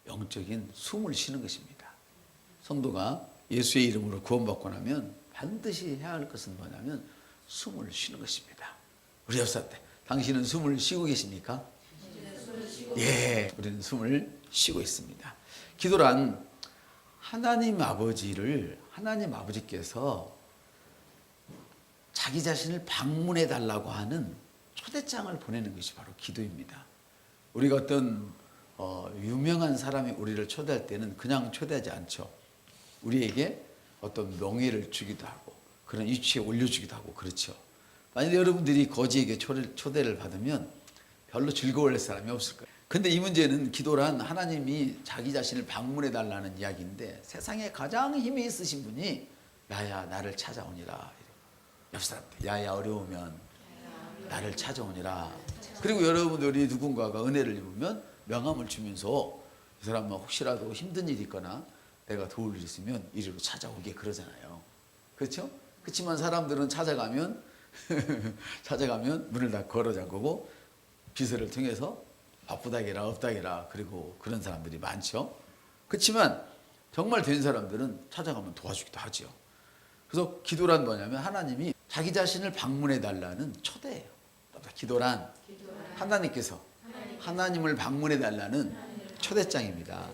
영적인 숨을 쉬는 것입니다. 성도가 예수의 이름으로 구원받고 나면 반드시 해야 할 것은 뭐냐면 숨을 쉬는 것입니다. 우리 옆 사람, 당신은 숨을 쉬고 계십니까? 예, 우리는 숨을 쉬고 있습니다. 기도란 하나님 아버지께서 자기 자신을 방문해 달라고 하는 초대장을 보내는 것이 바로 기도입니다. 우리가 어떤 유명한 사람이 우리를 초대할 때는 그냥 초대하지 않죠. 우리에게 어떤 명예를 주기도 하고 그런 위치에 올려주기도 하고 그렇죠. 만약에 여러분들이 거지에게 초대를 받으면 별로 즐거워할 사람이 없을 거예요. 근데 이 문제는 기도란 하나님이 자기 자신을 방문해 달라는 이야기인데 세상에 가장 힘이 있으신 분이 야야 나를 찾아오니라. 옆 사람들 야야 어려우면 나를 찾아오니라. 그리고 여러분들이 누군가가 은혜를 입으면 명함을 주면서 이 사람은 혹시라도 힘든 일이 있거나 내가 도울 일 있으면 이리로 찾아오게 그러잖아요. 그렇죠? 그렇지만 사람들은 찾아가면 문을 다 걸어 잠그고 비서를 통해서 바쁘다기라 없다기라 그리고 그런 사람들이 많죠. 그렇지만 정말 된 사람들은 찾아가면 도와주기도 하죠. 그래서 기도란 뭐냐면 하나님이 자기 자신을 방문해 달라는 초대예요. 기도란 하나님께서 하나님을 방문해 달라는 초대장입니다.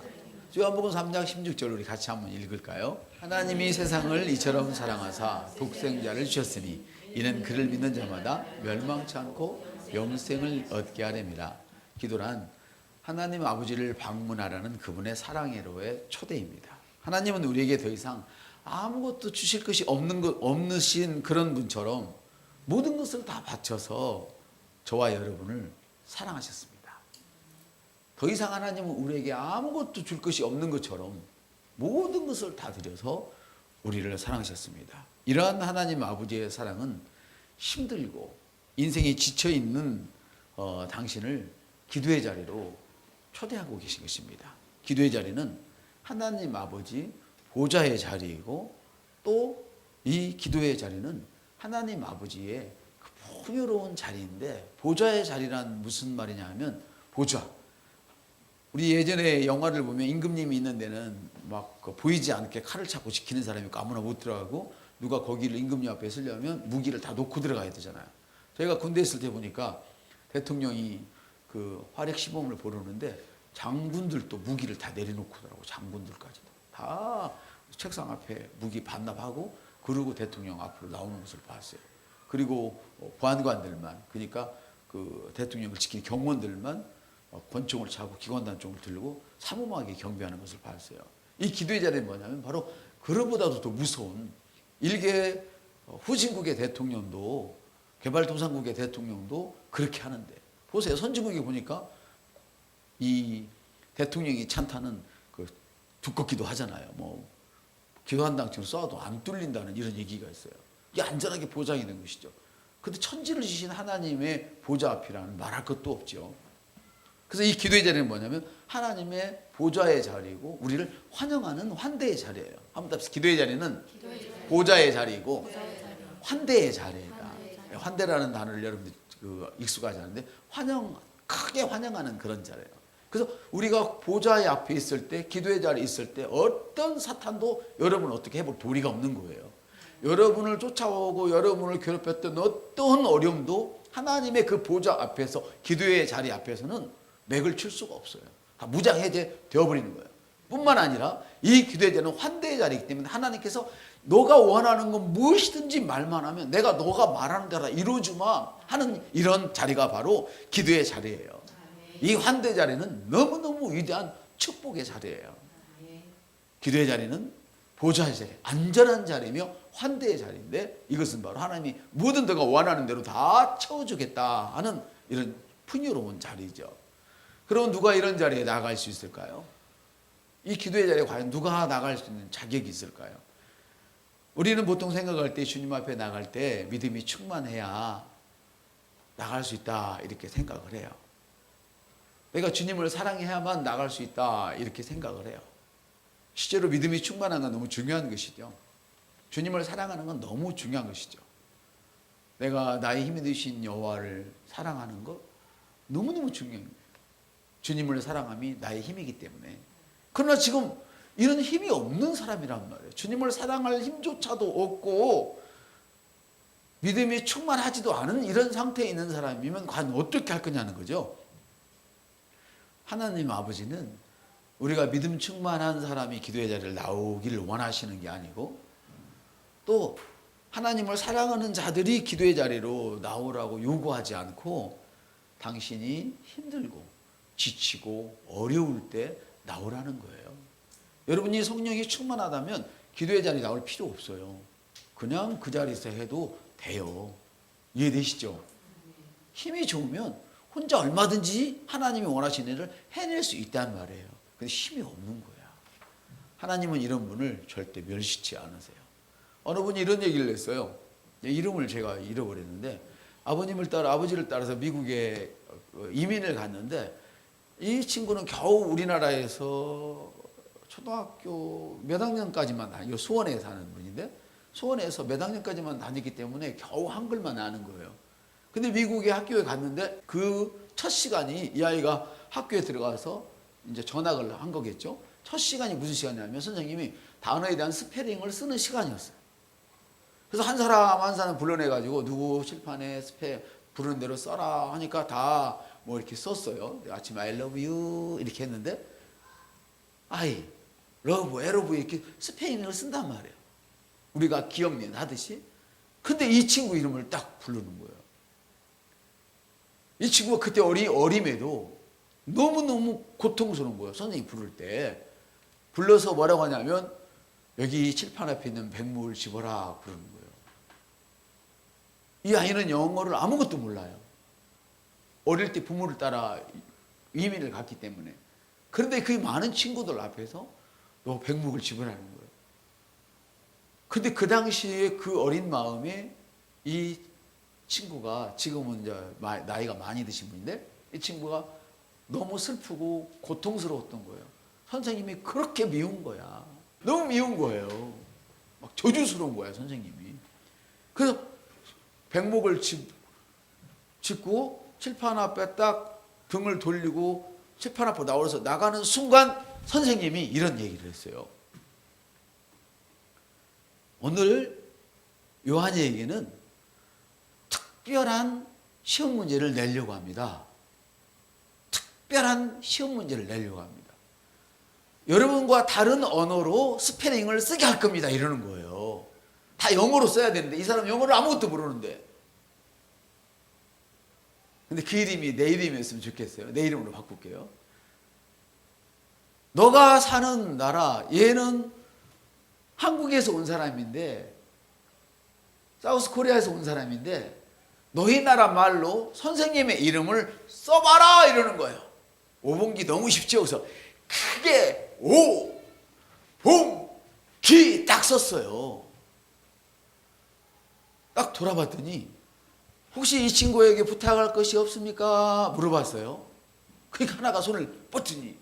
요한복음 3장 16절 우리 같이 한번 읽을까요? 하나님이 세상을 이처럼 사랑하사 독생자를 주셨으니 이는 그를 믿는 자마다 멸망치 않고 영생을 얻게 하렵니다. 기도란 하나님 아버지를 방문하라는 그분의 사랑으로의 초대입니다. 하나님은 우리에게 더 이상 아무것도 주실 것이 없으신 그런 분처럼 모든 것을 다 바쳐서 저와 여러분을 사랑하셨습니다. 더 이상 하나님은 우리에게 아무것도 줄 것이 없는 것처럼 모든 것을 다 드려서 우리를 사랑하셨습니다. 이러한 하나님 아버지의 사랑은 힘들고 인생이 지쳐있는 당신을 기도의 자리로 초대하고 계신 것입니다. 기도의 자리는 하나님 아버지 보좌의 자리이고 또 이 기도의 자리는 하나님 아버지의 그 풍요로운 자리인데 보좌의 자리란 무슨 말이냐 하면 보좌. 우리 예전에 영화를 보면 임금님이 있는 데는 막 보이지 않게 칼을 찾고 지키는 사람이 있고 아무나 못 들어가고 누가 거기를 임금님 앞에 서려면 무기를 다 놓고 들어가야 되잖아요. 저희가 군대 있을 때 보니까 대통령이 그 활약 시범을 보려는데 장군들도 무기를 다 내려놓고 더라고. 장군들까지도 다 책상 앞에 무기 반납하고 그러고 대통령 앞으로 나오는 것을 봤어요. 그리고 보안관들만, 그러니까 그 대통령을 지키는 경원들만 권총을 차고 기관단총을 들고 삼엄하게 경배하는 것을 봤어요. 이 기도의 자리는 뭐냐면 바로 그거보다도 더 무서운 일개 후진국의 대통령도 개발도상국의 대통령도 그렇게 하는데 보세요. 선진국에 보니까 이 대통령이 찬타는 그 두껍기도 하잖아요. 뭐 기관단총 쏴도 안 뚫린다는 이런 얘기가 있어요. 이게 안전하게 보장이 된 것이죠. 그런데 천지를 지신 하나님의 보좌 앞이라는 말할 것도 없죠. 그래서 이 기도의 자리는 뭐냐면 하나님의 보좌의 자리이고 우리를 환영하는 환대의 자리예요. 한번 답시다. 기도의 자리는 보좌의 자리이고 환대의 자리이다. 환대라는 단어를 여러분들이 익숙하지 않은데 크게 환영하는 그런 자리예요. 그래서 우리가 보좌의 앞에 있을 때, 기도의 자리에 있을 때 어떤 사탄도 여러분을 어떻게 해볼 도리가 없는 거예요. 여러분을 쫓아오고 여러분을 괴롭혔던 어떤 어려움도 하나님의 그 보좌 앞에서, 기도의 자리 앞에서는 맥을 칠 수가 없어요. 다 무장해제 되어버리는 거예요. 뿐만 아니라 이 기도의 자리는 환대의 자리이기 때문에 하나님께서 너가 원하는 건 무엇이든지 말만 하면 내가 너가 말하는 대로 이루어주마 하는 이런 자리가 바로 기도의 자리예요. 이 환대 자리는 너무너무 위대한 축복의 자리예요. 기도의 자리는 보좌의 자리, 안전한 자리며 환대의 자리인데 이것은 바로 하나님이 모든 너가 원하는 대로 다 채워주겠다 하는 이런 풍요로운 자리죠. 그럼 누가 이런 자리에 나갈 수 있을까요? 이 기도의 자리에 과연 누가 나갈 수 있는 자격이 있을까요? 우리는 보통 생각할 때 주님 앞에 나갈 때 믿음이 충만해야 나갈 수 있다 이렇게 생각을 해요. 내가 주님을 사랑해야만 나갈 수 있다 이렇게 생각을 해요. 실제로 믿음이 충만한 건 너무 중요한 것이죠. 주님을 사랑하는 건 너무 중요한 것이죠. 내가 나의 힘이 되신 여호와를 사랑하는 것 너무너무 중요한 거예요. 주님을 사랑함이 나의 힘이기 때문에 그러나 지금 이런 힘이 없는 사람이란 말이에요. 주님을 사랑할 힘조차도 없고 믿음이 충만하지도 않은 이런 상태에 있는 사람이면 과연 어떻게 할 거냐는 거죠. 하나님 아버지는 우리가 믿음 충만한 사람이 기도의 자리를 나오기를 원하시는 게 아니고, 또 하나님을 사랑하는 자들이 기도의 자리로 나오라고 요구하지 않고 당신이 힘들고 지치고 어려울 때 나오라는 거예요. 여러분이 성령이 충만하다면 기도의 자리 나올 필요 없어요. 그냥 그 자리에서 해도 돼요. 이해되시죠? 힘이 좋으면 혼자 얼마든지 하나님이 원하시는 일을 해낼 수 있단 말이에요. 근데 힘이 없는 거야. 하나님은 이런 분을 절대 멸시치 않으세요. 어느 분이 이런 얘기를 했어요. 이름을 제가 잃어버렸는데, 아버지를 따라서 미국에 이민을 갔는데, 이 친구는 겨우 우리나라에서 초등학교 몇 학년까지만 다니고, 수원에 사는 분인데 수원에서 몇 학년까지만 다녔기 때문에 겨우 한글만 아는 거예요. 근데 미국에 학교에 갔는데 그 첫 시간이, 이 아이가 학교에 들어가서 이제 전학을 한 거겠죠. 첫 시간이 무슨 시간이냐면 선생님이 단어에 대한 스페링을 쓰는 시간이었어요. 그래서 한 사람 한 사람 불러내가지고 누구 칠판에 부르는 대로 써라 하니까 다 뭐 이렇게 썼어요. 아침에 I love you 이렇게 했는데 I love, love 이렇게 스페인어를 쓴단 말이에요. 우리가 기억년 하듯이. 근데 이 친구 이름을 딱 부르는 거예요. 이 친구가 그때 어림에도 너무너무 고통스러운 거예요. 선생님이 부를 때. 불러서 뭐라고 하냐면 여기 칠판 앞에 있는 백목을 집어라 그러는 거예요. 이 아이는 영어를 아무것도 몰라요. 어릴 때 부모를 따라 이민을 갔기 때문에. 그런데 그 많은 친구들 앞에서 너 백목을 집어라는 거예요. 근데 그 당시에 그 어린 마음에 이 친구가, 지금은 이제 나이가 많이 드신 분인데, 이 친구가 너무 슬프고 고통스러웠던 거예요. 선생님이 그렇게 미운 거야. 너무 미운 거예요. 막 저주스러운 거야, 선생님이. 그래서 백목을 짚고 칠판 앞에 딱 등을 돌리고 칠판 앞으로 나와서 나가는 순간 선생님이 이런 얘기를 했어요. 오늘 요한에게는 특별한 시험 문제를 내려고 합니다. 특별한 시험 문제를 내려고 합니다. 여러분과 다른 언어로 스페링을 쓰게 할 겁니다. 이러는 거예요. 다 영어로 써야 되는데 이 사람 영어를 아무것도 모르는데. 근데 그 이름이 내 이름이었으면 좋겠어요. 내 이름으로 바꿀게요. 너가 사는 나라, 얘는 한국에서 온 사람인데, 사우스 코리아에서 온 사람인데 너희 나라 말로 선생님의 이름을 써봐라 이러는 거예요. 오봉기 너무 쉽죠? 그래서 크게 오, 봉, 기 딱 썼어요. 딱 돌아봤더니 혹시 이 친구에게 부탁할 것이 없습니까? 물어봤어요. 그러니까 하나가 손을 뻗더니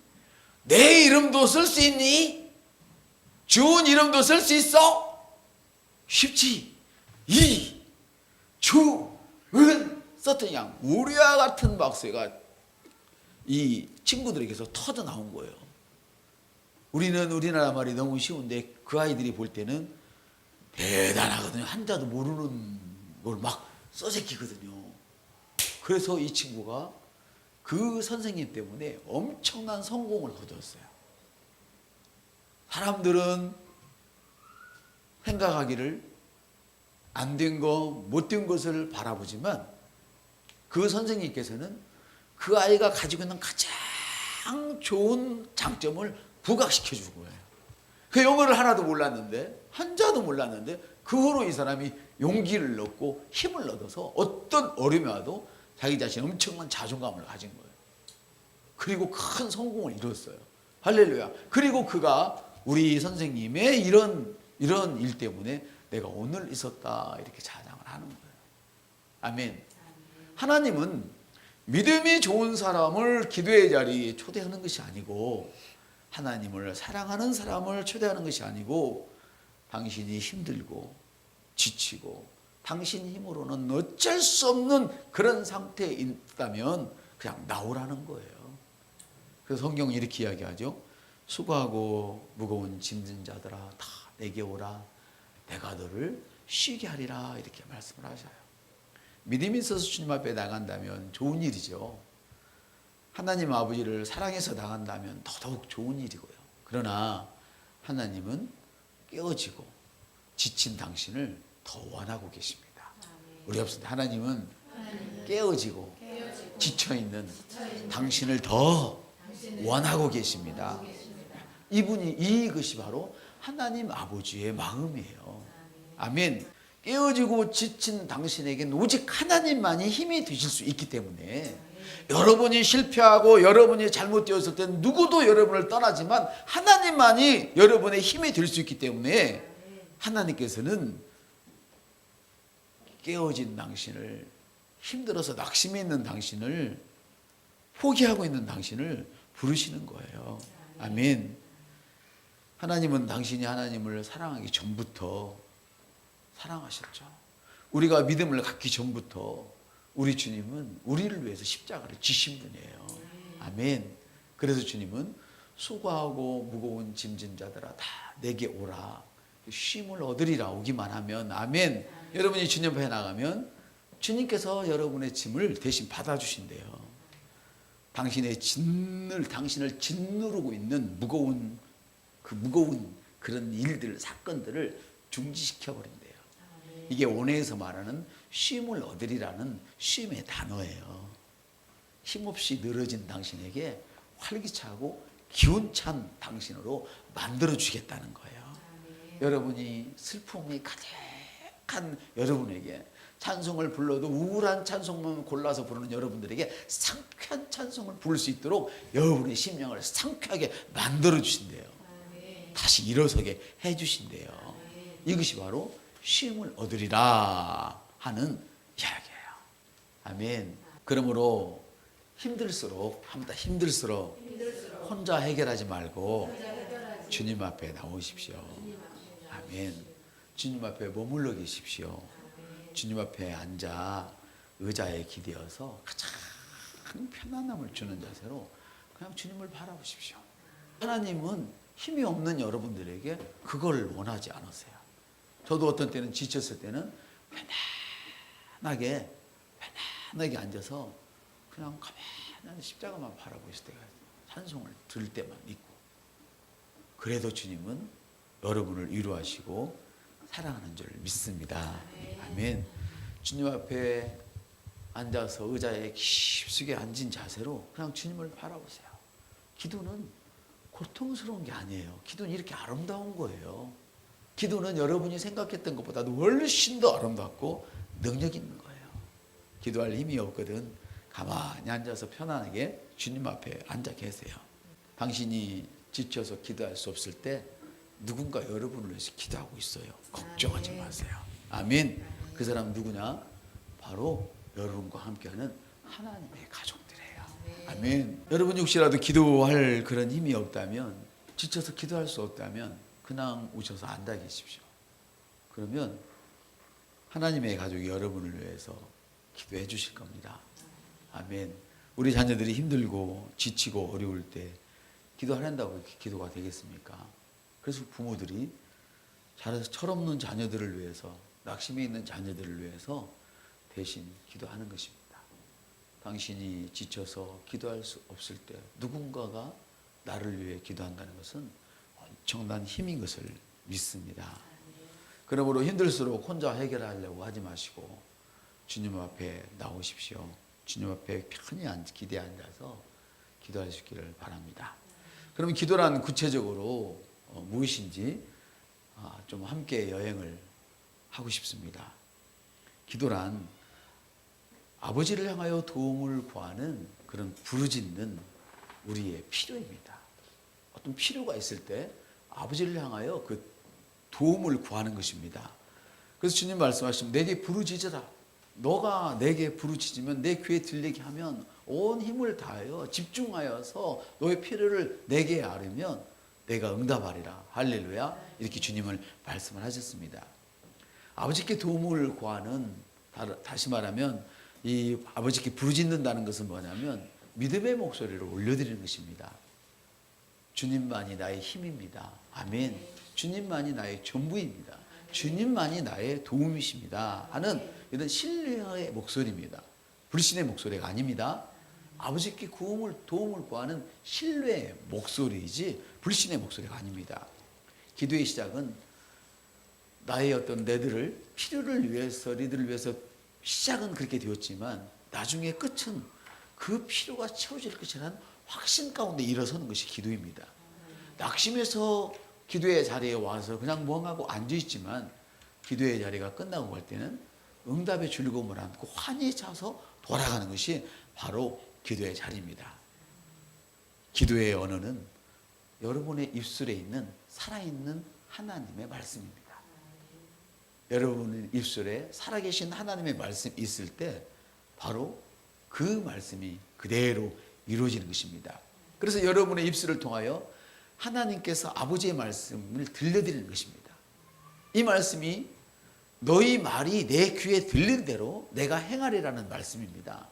내 이름도 쓸 수 있니? 주은 이름도 쓸 수 있어? 쉽지. 이, 주, 은 썼더니 그냥 우리와 같은 박수가 이 친구들에게서 터져 나온 거예요. 우리는 우리나라 말이 너무 쉬운데 그 아이들이 볼 때는 대단하거든요. 한자도 모르는 걸 막 써제끼거든요. 그래서 이 친구가 그 선생님 때문에 엄청난 성공을 거두었어요. 사람들은 생각하기를 안 된 거, 못된 것을 바라보지만 그 선생님께서는 그 아이가 가지고 있는 가장 좋은 장점을 부각시켜 준 거예요. 그 영어를 하나도 몰랐는데, 한자도 몰랐는데 그 후로 이 사람이 용기를 얻고 힘을 얻어서 어떤 어려움이 와도 자기 자신 엄청난 자존감을 가진 거예요. 그리고 큰 성공을 이뤘어요. 할렐루야. 그리고 그가 우리 선생님의 이런 일 때문에 내가 오늘 있었다 이렇게 자랑을 하는 거예요. 아멘. 하나님은 믿음이 좋은 사람을 기도의 자리에 초대하는 것이 아니고, 하나님을 사랑하는 사람을 초대하는 것이 아니고, 당신이 힘들고 지치고 당신 힘으로는 어쩔 수 없는 그런 상태에 있다면 그냥 나오라는 거예요. 그래서 성경은 이렇게 이야기하죠. 수고하고 무거운 짐진 자들아 다 내게 오라 내가 너를 쉬게 하리라 이렇게 말씀을 하셔요. 믿음이 있어서 주님 앞에 나간다면 좋은 일이죠. 하나님 아버지를 사랑해서 나간다면 더더욱 좋은 일이고요. 그러나 하나님은 깨어지고 지친 당신을 더 원하고 계십니다. 우리 없습니다. 하나님은 깨어지고 지쳐있는 당신을 더 원하고 계십니다. 이것이 바로 하나님 아버지의 마음이에요. 아멘. 깨어지고 지친 당신에게는 오직 하나님만이 힘이 되실 수 있기 때문에 여러분이 실패하고 여러분이 잘못되었을 때는 누구도 여러분을 떠나지만 하나님만이 여러분의 힘이 될 수 있기 때문에 하나님께서는 깨어진 당신을, 힘들어서 낙심해 있는 당신을, 포기하고 있는 당신을 부르시는 거예요. 아멘. 하나님은 당신이 하나님을 사랑하기 전부터 사랑하셨죠. 우리가 믿음을 갖기 전부터 우리 주님은 우리를 위해서 십자가를 지신 분이에요. 아멘. 그래서 주님은 수고하고 무거운 짐진 자들아 다 내게 오라. 쉼을 얻으리라 오기만 하면 아멘. 여러분이 주님 앞에 나가면 주님께서 여러분의 짐을 대신 받아주신대요. 당신을 짓누르고 있는 무거운 그런 일들, 사건들을 중지시켜 버린대요. 이게 원어에서 말하는 쉼을 얻으리라는 쉼의 단어예요. 힘없이 늘어진 당신에게 활기차고 기운찬 당신으로 만들어주겠다는 거예요. 여러분이 슬픔이 가득한 여러분에게 찬송을 불러도 우울한 찬송만 골라서 부르는 여러분들에게 상쾌한 찬송을 부를 수 있도록 여러분의 심령을 상쾌하게 만들어주신대요. 다시 일어서게 해주신대요. 이것이 바로 쉼을 얻으리라 하는 이야기예요. 아멘. 그러므로 힘들수록 혼자 해결하지 말고 주님 앞에 나오십시오. 아멘. 주님 앞에 머물러 계십시오. 주님 앞에 앉아 의자에 기대어서 가장 편안함을 주는 자세로 그냥 주님을 바라보십시오. 하나님은 힘이 없는 여러분들에게 그걸 원하지 않으세요. 저도 어떤 때는 지쳤을 때는 편안하게 앉아서 그냥 가만히 십자가만 바라보고 있을 때가 찬송을 들을 때만 있고, 그래도 주님은 여러분을 위로하시고 사랑하는 줄 믿습니다. 아멘. 주님 앞에 앉아서 의자에 깊숙이 앉은 자세로 그냥 주님을 바라보세요. 기도는 고통스러운 게 아니에요. 기도는 이렇게 아름다운 거예요. 기도는 여러분이 생각했던 것보다도 훨씬 더 아름답고 능력 있는 거예요. 기도할 힘이 없거든 가만히 앉아서 편안하게 주님 앞에 앉아 계세요. 당신이 지쳐서 기도할 수 없을 때 누군가 여러분을 위해서 기도하고 있어요. 걱정하지 마세요. 아멘. 그 사람 누구냐? 바로 여러분과 함께하는 하나님의 가족들이에요. 아멘. 여러분이 혹시라도 기도할 그런 힘이 없다면, 지쳐서 기도할 수 없다면 그냥 오셔서 앉아 계십시오. 그러면 하나님의 가족이 여러분을 위해서 기도해 주실 겁니다. 아멘. 우리 자녀들이 힘들고 지치고 어려울 때 기도하란다고 기도가 되겠습니까? 그래서 부모들이 잘해서 철없는 자녀들을 위해서, 낙심해 있는 자녀들을 위해서 대신 기도하는 것입니다. 당신이 지쳐서 기도할 수 없을 때 누군가가 나를 위해 기도한다는 것은 엄청난 힘인 것을 믿습니다. 그러므로 힘들수록 혼자 해결하려고 하지 마시고 주님 앞에 나오십시오. 주님 앞에 편히 기대에 앉아서 기도하시기를 바랍니다. 그러면 기도란 구체적으로 무엇인지 좀 함께 여행을 하고 싶습니다. 기도란 아버지를 향하여 도움을 구하는 그런 부르짖는 우리의 필요입니다. 어떤 필요가 있을 때 아버지를 향하여 그 도움을 구하는 것입니다. 그래서 주님 말씀하시면 내게 부르짖으라. 너가 내게 부르짖으면, 내 귀에 들리게 하면 온 힘을 다하여 집중하여서 너의 필요를 내게 아뢰면 내가 응답하리라. 할렐루야. 이렇게 주님을 말씀을 하셨습니다. 아버지께 도움을 구하는, 다시 말하면 이 아버지께 부르짖는다는 것은 뭐냐면 믿음의 목소리를 올려드리는 것입니다. 주님만이 나의 힘입니다. 아멘. 주님만이 나의 전부입니다. 주님만이 나의 도움이십니다. 하는 이런 신뢰의 목소리입니다. 불신의 목소리가 아닙니다. 아버지께 도움을 구하는 신뢰의 목소리이지 불신의 목소리가 아닙니다. 기도의 시작은 나의 어떤 내들을 필요를 위해서, 리들을 위해서 시작은 그렇게 되었지만 나중에 끝은 그 필요가 채워질 것이라는 확신 가운데 일어서는 것이 기도입니다. 낙심해서 기도의 자리에 와서 그냥 멍하고 앉아있지만 기도의 자리가 끝나고 갈 때는 응답의 즐거움을 안고 환히 차서 돌아가는 것이 바로 기도의 자리입니다. 기도의 언어는 여러분의 입술에 있는 살아있는 하나님의 말씀입니다. 여러분의 입술에 살아계신 하나님의 말씀이 있을 때 바로 그 말씀이 그대로 이루어지는 것입니다. 그래서 여러분의 입술을 통하여 하나님께서 아버지의 말씀을 들려드리는 것입니다. 이 말씀이 너희 말이 내 귀에 들린 대로 내가 행하리라는 말씀입니다.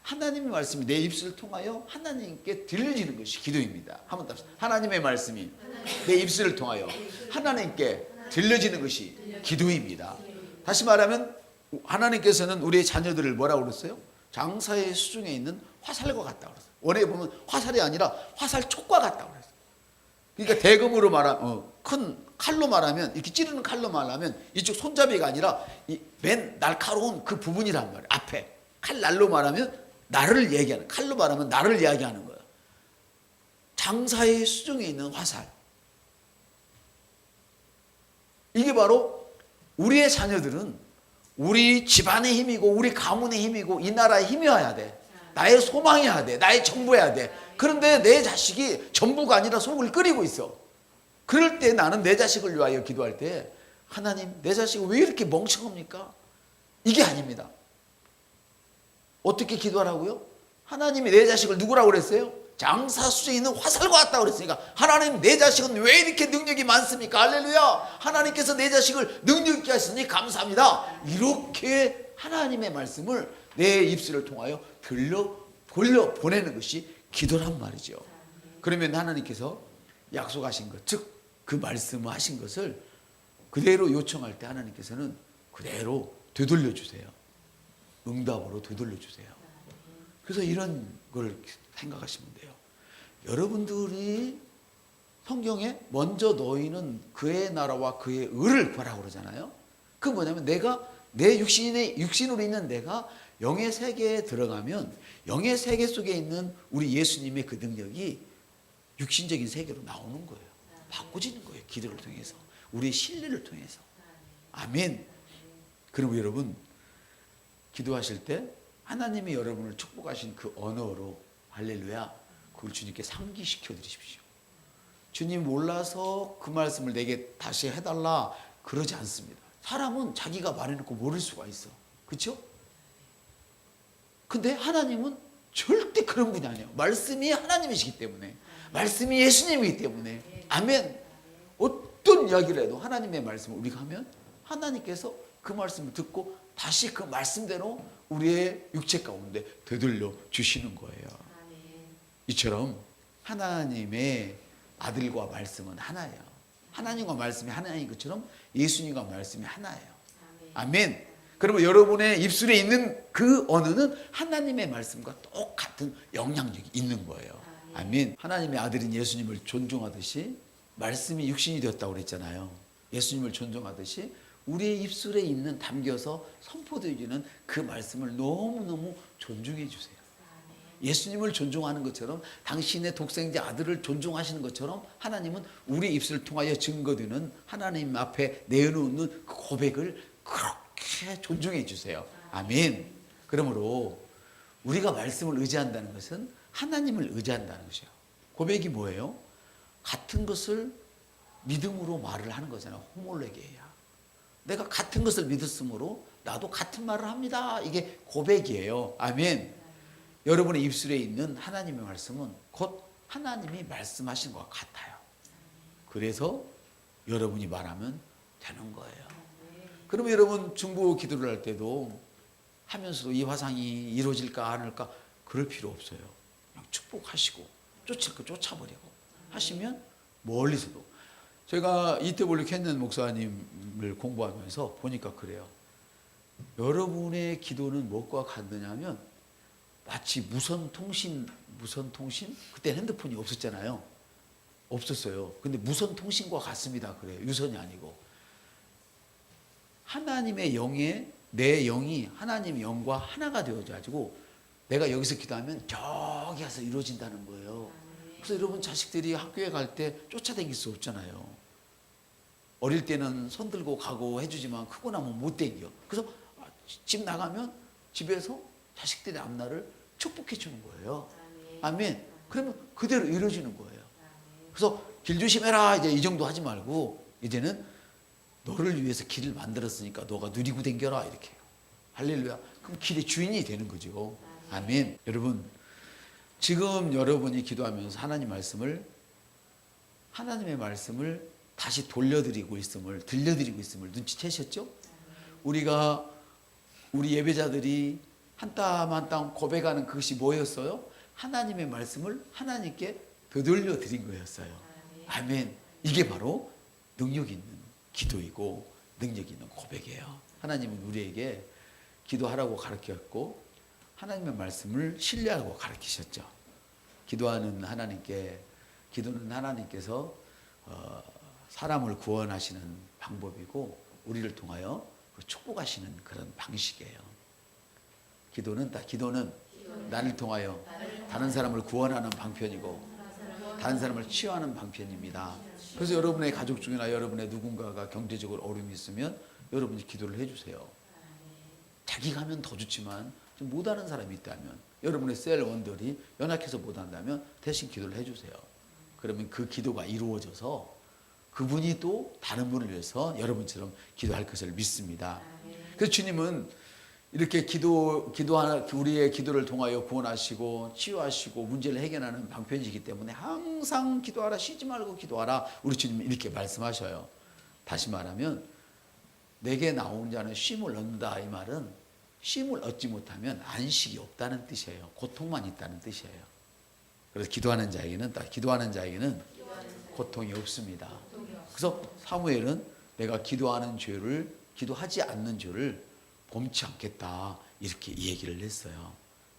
하나님의 말씀이 내 입술을 통하여 하나님께 들려지는 것이 기도입니다. 한번 답시다. 하나님의 말씀이 내 입술을 통하여 하나님께 들려지는 것이 기도입니다. 다시 말하면 하나님께서는 우리의 자녀들을 뭐라고 그랬어요? 장사의 수중에 있는 화살과 같다고 그랬어요. 원에 보면 화살이 아니라 화살촉과 같다고 그랬어요. 그러니까 대금으로 말하면 큰 칼로 말하면 이렇게 찌르는 칼로 말하면 이쪽 손잡이가 아니라 이 맨 날카로운 그 부분이란 말이에요. 앞에 칼 날로 말하면 나를 얘기하는, 칼로 말하면 나를 이야기하는 거예요. 장사의 수중에 있는 화살. 이게 바로 우리의 자녀들은 우리 집안의 힘이고 우리 가문의 힘이고 이 나라의 힘이어야 돼. 나의 소망이어야 돼. 나의 전부여야 돼. 그런데 내 자식이 전부가 아니라 속을 끓이고 있어. 그럴 때 나는 내 자식을 위하여 기도할 때 하나님 내 자식이 왜 이렇게 멍청합니까? 이게 아닙니다. 어떻게 기도하라고요? 하나님이 내 자식을 누구라고 그랬어요? 장사수중에 있는 화살과 같다고 그랬으니까 하나님 내 자식은 왜 이렇게 능력이 많습니까? 할렐루야. 하나님께서 내 자식을 능력 있게 하시니 감사합니다. 이렇게 하나님의 말씀을 내 입술을 통하여 돌려 보내는 것이 기도란 말이죠. 그러면 하나님께서 약속하신 것, 즉 그 말씀하신 것을 그대로 요청할 때 하나님께서는 그대로 되돌려 주세요. 응답으로 되돌려 주세요. 그래서 이런 걸 생각하시면 돼요. 여러분들이 성경에 먼저 너희는 그의 나라와 그의 의를 구하라고 그러잖아요. 그 뭐냐면 내가 내 육신으로 있는 내가 영의 세계에 들어가면 영의 세계 속에 있는 우리 예수님의 그 능력이 육신적인 세계로 나오는 거예요. 바꿔지는 거예요. 기도를 통해서. 우리의 신뢰를 통해서. 아멘. 그리고 여러분 기도하실 때 하나님이 여러분을 축복하신 그 언어로 할렐루야 그걸 주님께 상기시켜 드리십시오. 주님 몰라서 그 말씀을 내게 다시 해달라 그러지 않습니다. 사람은 자기가 말해놓고 모를 수가 있어. 그렇죠? 근데 하나님은 절대 그런 분이 아니에요. 말씀이 하나님이시기 때문에, 말씀이 예수님이기 때문에. 아멘. 어떤 이야기를 해도 하나님의 말씀을 우리가 하면 하나님께서 그 말씀을 듣고 다시 그 말씀대로 우리의 육체 가운데 되돌려 주시는 거예요. 이처럼 하나님의 아들과 말씀은 하나예요. 하나님과 말씀이 하나인 것처럼 예수님과 말씀이 하나예요. 아멘. 그러면 여러분의 입술에 있는 그 언어는 하나님의 말씀과 똑같은 영향력이 있는 거예요. 아멘. 하나님의 아들인 예수님을 존중하듯이 말씀이 육신이 되었다고 그랬잖아요. 예수님을 존중하듯이 우리의 입술에 있는 담겨서 선포되어지는 그 말씀을 너무너무 존중해 주세요. 예수님을 존중하는 것처럼 당신의 독생자 아들을 존중하시는 것처럼 하나님은 우리 입술을 통하여 증거되는 하나님 앞에 내놓는 그 고백을 그렇게 존중해 주세요. 아멘. 그러므로 우리가 말씀을 의지한다는 것은 하나님을 의지한다는 것이에요. 고백이 뭐예요? 같은 것을 믿음으로 말을 하는 거잖아요. 호몰레게야. 내가 같은 것을 믿었으므로 나도 같은 말을 합니다. 이게 고백이에요. 아멘. 여러분의 입술에 있는 하나님의 말씀은 곧 하나님이 말씀하신 것과 같아요. 그래서 여러분이 말하면 되는 거예요. 그러면 여러분 중보 기도를 할 때도 하면서도 이 화상이 이루어질까 안 할까 그럴 필요 없어요. 그냥 축복하시고 쫓을 거 쫓아버리고 하시면 멀리서도. 제가 이태볼리 캔넨 목사님을 공부하면서 보니까 그래요. 여러분의 기도는 무엇과 같느냐면 마치 무선통신 그때 핸드폰이 없었잖아요. 없었어요. 근데 무선통신과 같습니다. 그래요. 유선이 아니고. 하나님의 영에 내 영이 하나님의 영과 하나가 되어가지고 내가 여기서 기도하면 저기 가서 이루어진다는 거예요. 그래서 여러분 자식들이 학교에 갈 때 쫓아다닐 수 없잖아요. 어릴 때는 손 들고 가고 해주지만 크고 나면 못 다녀. 그래서 집 나가면 집에서 자식들의 앞날을 축복해 주는 거예요. 아멘. 그러면 그대로 이루어지는 거예요. 그래서 길 조심해라 이제 이 정도 하지 말고 이제는 너를 위해서 길을 만들었으니까 너가 누리고 댕겨라 이렇게 해요. 할렐루야. 그럼 길의 주인이 되는 거죠. 아멘. 여러분 지금 여러분이 기도하면서 하나님의 말씀을 다시 들려드리고 있음을 눈치채셨죠? 우리 예배자들이 한 땀 한 땀 고백하는 그것이 뭐였어요? 하나님의 말씀을 하나님께 되돌려 드린 거였어요. 아멘. 이게 바로 능력 있는 기도이고 능력 있는 고백이에요. 하나님은 우리에게 기도하라고 가르쳤고 하나님의 말씀을 신뢰하고 가르치셨죠. 기도는 하나님께서 사람을 구원하시는 방법이고 우리를 통하여 축복하시는 그런 방식이에요. 기도는 나를 통하여 다른 사람을 구원하는 방편이고 다른 사람을 치유하는 방편입니다. 그래서 여러분의 가족 중이나 여러분의 누군가가 경제적으로 어려움이 있으면 여러분이 기도를 해주세요. 자기가 하면 더 좋지만 좀 못하는 사람이 있다면 여러분의 셀원들이 연약해서 못한다면 대신 기도를 해주세요. 그러면 그 기도가 이루어져서 그분이 또 다른 분을 위해서 여러분처럼 기도할 것을 믿습니다. 그래서 주님은 이렇게 우리의 기도를 통하여 구원하시고 치유하시고 문제를 해결하는 방편이기 때문에 항상 기도하라, 쉬지 말고 기도하라. 우리 주님은 이렇게 말씀하셔요. 다시 말하면 내게 나온 자는 쉼을 얻는다. 이 말은 쉼을 얻지 못하면 안식이 없다는 뜻이에요. 고통만 있다는 뜻이에요. 그래서 기도하는 자에게는 고통이 없습니다. 그래서 사무엘은 내가 기도하지 않는 죄를 범치 않겠다 이렇게 얘기를 했어요.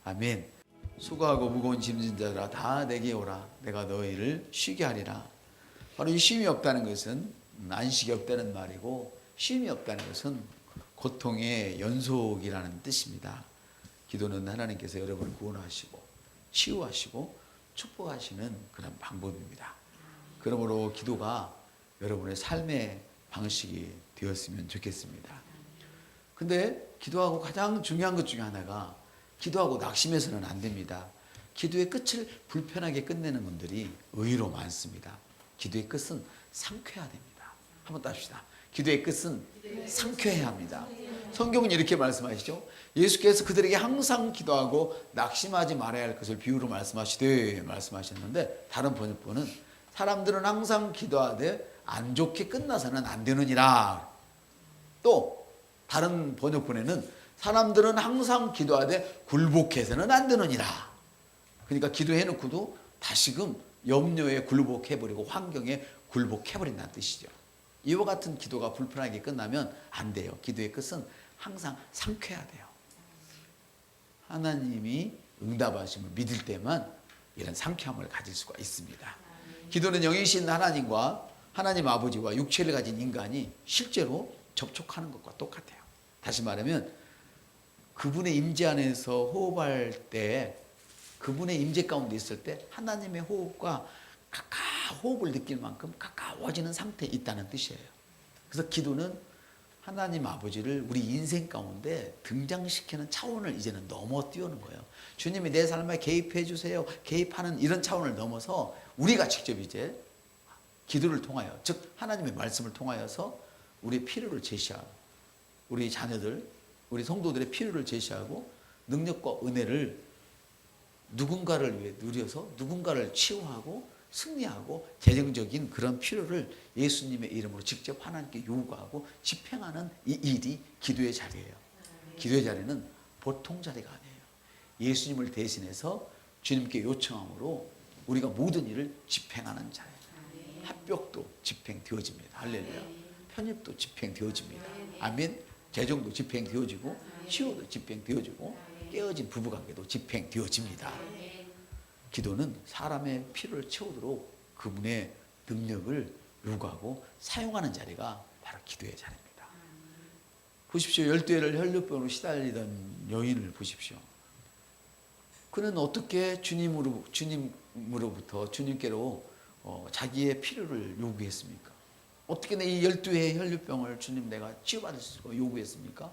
아멘. 수고하고 무거운 짐진 자들아 다 내게 오라. 내가 너희를 쉬게 하리라. 바로 이 쉼이 없다는 것은 안식이 없다는 말이고 쉼이 없다는 것은 고통의 연속이라는 뜻입니다. 기도는 하나님께서 여러분을 구원하시고 치유하시고 축복하시는 그런 방법입니다. 그러므로 기도가 여러분의 삶의 방식이 되었으면 좋겠습니다. 근데 기도하고 가장 중요한 것 중에 하나가 기도하고 낙심해서는 안 됩니다. 기도의 끝을 불편하게 끝내는 분들이 의외로 많습니다. 기도의 끝은 상쾌해야 됩니다. 한번 따봅시다. 기도의 끝은 상쾌해야 합니다. 성경은 이렇게 말씀하시죠. 예수께서 그들에게 항상 기도하고 낙심하지 말아야 할 것을 비유로 말씀하셨는데 다른 번역본은 사람들은 항상 기도하되 안 좋게 끝나서는 안 되느니라. 또 다른 번역본에는 사람들은 항상 기도하되 굴복해서는 안 되느니라. 그러니까 기도해놓고도 다시금 염려에 굴복해버리고 환경에 굴복해버린다는 뜻이죠. 이와 같은 기도가 불편하게 끝나면 안 돼요. 기도의 끝은 항상 상쾌해야 돼요. 하나님이 응답하심을 믿을 때만 이런 상쾌함을 가질 수가 있습니다. 기도는 영이신 하나님과 하나님 아버지와 육체를 가진 인간이 실제로 접촉하는 것과 똑같아요. 다시 말하면 그분의 임재 안에서 호흡할 때 그분의 임재 가운데 있을 때 하나님의 호흡과 호흡을 느낄 만큼 가까워지는 상태에 있다는 뜻이에요. 그래서 기도는 하나님 아버지를 우리 인생 가운데 등장시키는 차원을 이제는 넘어 뛰어는 거예요. 주님이 내 삶에 개입해 주세요. 개입하는 이런 차원을 넘어서 우리가 직접 이제 기도를 통하여, 즉 하나님의 말씀을 통하여서 우리의 필요를 제시하고 우리 자녀들, 우리 성도들의 필요를 제시하고 능력과 은혜를 누군가를 위해 누려서 누군가를 치유하고 승리하고 재정적인 그런 필요를 예수님의 이름으로 직접 하나님께 요구하고 집행하는 이 일이 기도의 자리예요. 기도의 자리는 보통 자리가 아니에요. 예수님을 대신해서 주님께 요청함으로 우리가 모든 일을 집행하는 자예요. 합격도 집행되어집니다. 할렐루야. 편입도 집행되어집니다. 아멘. 재정도 집행되어지고 치유도 집행되어지고 깨어진 부부관계도 집행되어집니다. 기도는 사람의 필요를 채우도록 그분의 능력을 요구하고 사용하는 자리가 바로 기도의 자리입니다. 보십시오. 12해를 혈류병으로 시달리던 여인을 보십시오. 그는 어떻게 주님으로부터 주님께로 자기의 필요를 요구했습니까? 어떻게 이 12회의 혈류병을 주님 내가 치유받을 수 있도록 요구했습니까?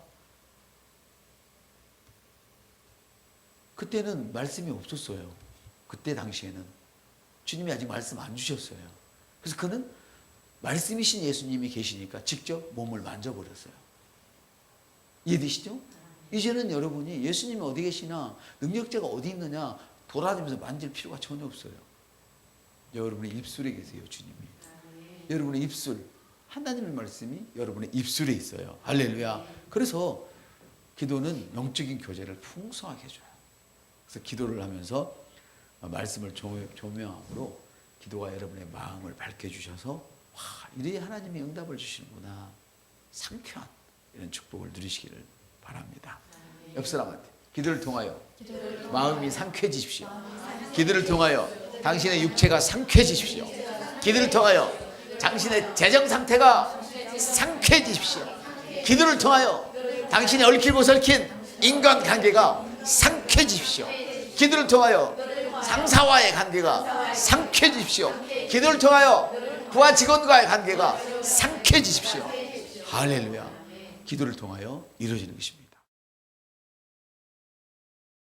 그때는 말씀이 없었어요. 그때 당시에는 주님이 아직 말씀 안 주셨어요. 그래서 그는 말씀이신 예수님이 계시니까 직접 몸을 만져버렸어요. 이해되시죠? 이제는 여러분이 예수님이 어디 계시나 능력자가 어디 있느냐 돌아다니면서 만질 필요가 전혀 없어요. 여러분의 입술에 계세요. 주님이. 여러분의 입술, 하나님의 말씀이 여러분의 입술에 있어요. 할렐루야. 그래서 기도는 영적인 교제를 풍성하게 해줘요. 그래서 기도를 하면서 말씀을 조명함으로 기도가 여러분의 마음을 밝혀주셔서 와, 이래 하나님이 응답을 주시는구나. 상쾌한 이런 축복을 누리시기를 바랍니다. 옆 사람한테 기도를 통하여 마음이 상쾌해지십시오. 기도를 통하여 당신의 육체가 상쾌해지십시오. 기도를 통하여 당신의 재정 상태가 상쾌해지십시오. 기도를 통하여 당신이 얽히고 설킨 인간관계가 상쾌해지십시오. 기도를 통하여 상사와의 관계가 상쾌해지십시오. 기도를 통하여 부하 직원과의 관계가 상쾌해지십시오. 할렐루야. 기도를 통하여 이루어지는 것입니다.